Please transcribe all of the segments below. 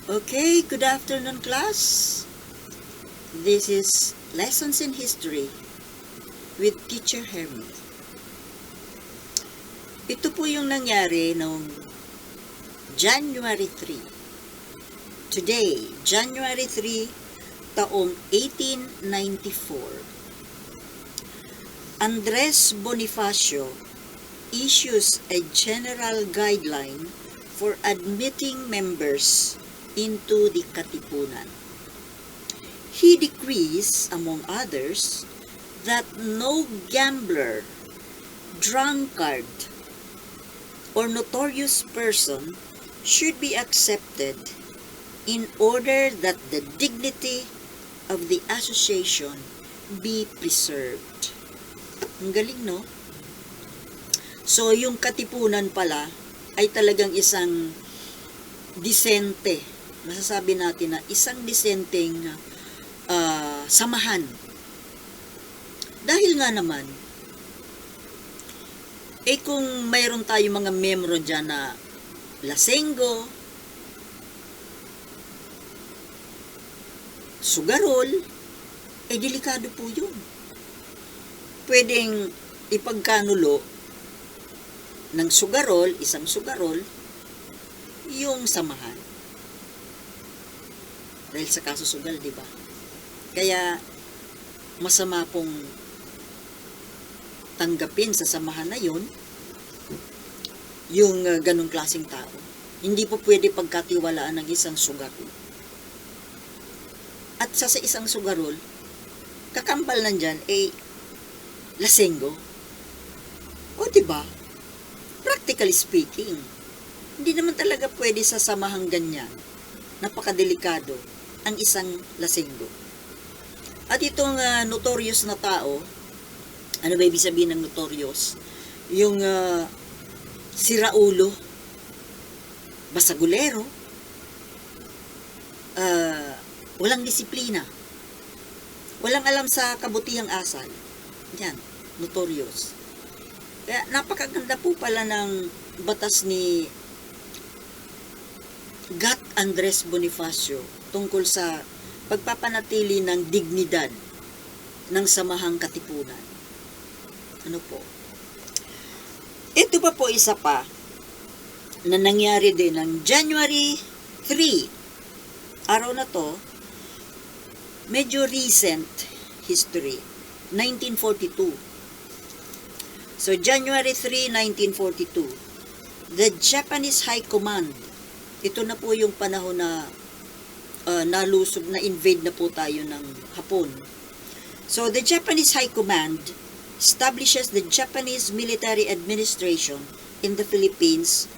Okay, good afternoon class. This is Lessons in History with Teacher Hermie. Ito po yung nangyari noong January 3. Today, January 3, taong 1894. Andres Bonifacio issues a general guideline for admitting members into the Katipunan. He decrees, among others, that no gambler, drunkard, or notorious person should be accepted in order that the dignity of the association be preserved. Ang galing, no? So, yung Katipunan pala ay talagang isang disente. Masasabi natin na isang disenteng samahan. Dahil nga naman, kung mayroon tayo mga membro dyan na lasenggo, sugarol, delikado po yun. Pwedeng ipagkanulo ng sugarol, isang sugarol, yung samahan. Dahil sa kaso sugal, di ba? Kaya, masama pong tanggapin sa samahan na yun, yung ganong klaseng tao. Hindi po pwede pagkatiwalaan ng isang sugarol. At sa isang sugarol, kakambal nandyan, lasenggo. O, diba? Practically speaking, hindi naman talaga pwede sa samahang ganyan. Napakadelikado ang isang lasenggo. At itong notorious na tao, ano ba ibig sabihin ng notorious? Yung siraulo, basagulero, walang disiplina, walang alam sa kabutihang asal. Yan, notorious. Kaya napakaganda po pala ng batas ni Gat Andres Bonifacio tungkol sa pagpapanatili ng dignidad ng samahang Katipunan. Ano po? Ito pa po isa pa na nangyari din ng January 3. Araw na to, medyo recent history, 1942. So, January 3, 1942, the Japanese High Command, ito na po yung panahon na nalusob, na-invade na po tayo ng Hapon. So, the Japanese High Command establishes the Japanese military administration in the Philippines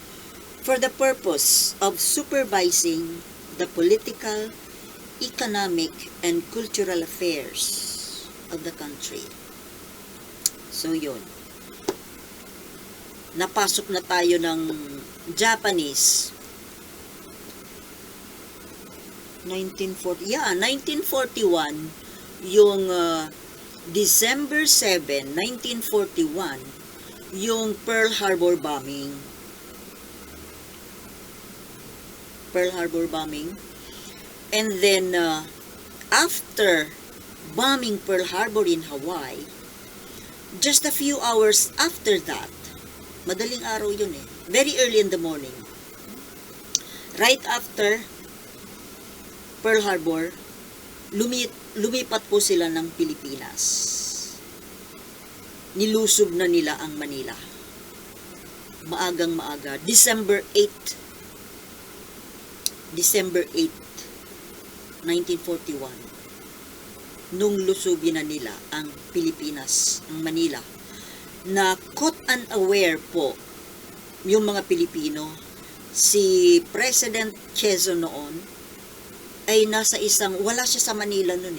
for the purpose of supervising the political, economic, and cultural affairs of the country. So, yun. Napasok na tayo ng Japanese 1941, yung December 7, 1941, yung Pearl Harbor bombing. And then, after bombing Pearl Harbor in Hawaii, just a few hours after that, madaling araw yun very early in the morning, right after Pearl Harbor, lumipat po sila ng Pilipinas. Nilusob na nila ang Manila. Maagang maaga, December 8, 1941, nung lusubin na nila ang Pilipinas, ang Manila, na caught unaware po yung mga Pilipino. Si President Quezon noon ay nasa isang, wala siya sa Manila noon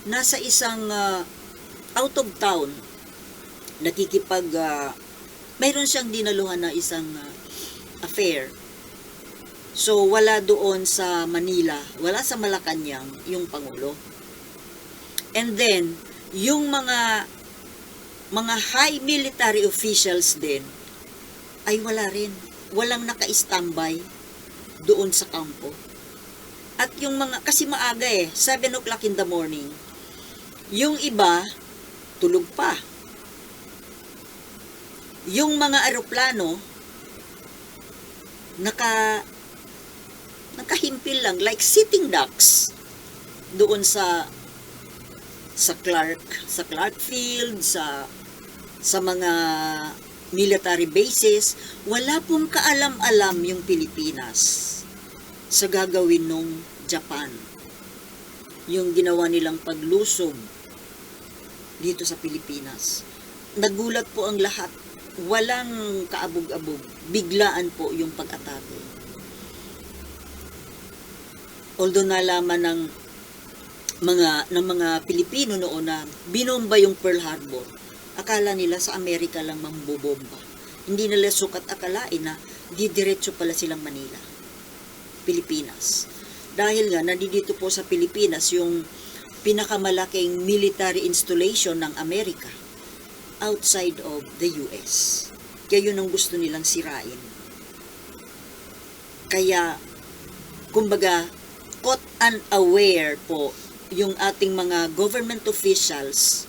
nasa isang out of town, mayroon siyang dinaluhan na isang affair. So, wala doon sa Manila, wala sa Malacanang yung Pangulo. And then, yung mga high military officials din, ay wala rin. Walang naka-standby doon sa kampo. At yung mga, kasi maaga 7 o'clock in the morning. Yung iba, tulog pa. Yung mga eroplano, nakahimpil lang, like sitting ducks, doon sa Clark Field, sa mga military bases. Wala pong kaalam-alam yung Pilipinas sa gagawin nung Japan. Yung ginawa nilang paglusob dito sa Pilipinas. Nagulat po ang lahat. Walang kaabog-abog. Biglaan po yung pag-atake. Although nalaman ng mga Pilipino noon na binomba yung Pearl Harbor, akala nila sa Amerika lang mambobomba. Hindi nila sukat akalain na didiretso pala silang Manila, Pilipinas. Dahil nga, nandito po sa Pilipinas yung pinakamalaking military installation ng Amerika outside of the US. Kaya yun ang gusto nilang sirain. Kaya, kumbaga, caught unaware po yung ating mga government officials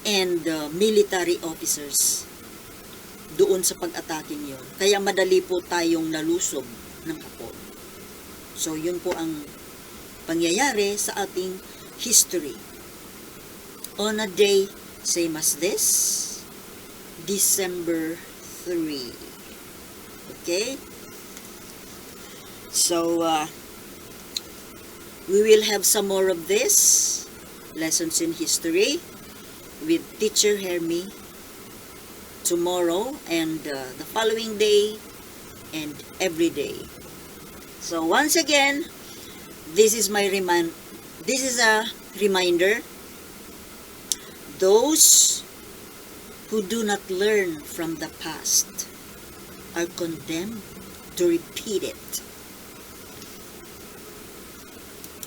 and military officers doon sa pag-ataking yun. Kaya madali po tayong nalusob ng Hapon. So, yun po ang pangyayari sa ating history. On a day same as this, December 3. Okay? So, we will have some more of this, lessons in history, with Teacher Hermie tomorrow and the following day and every day. So once again, this is a reminder. Those who do not learn from the past are condemned to repeat it.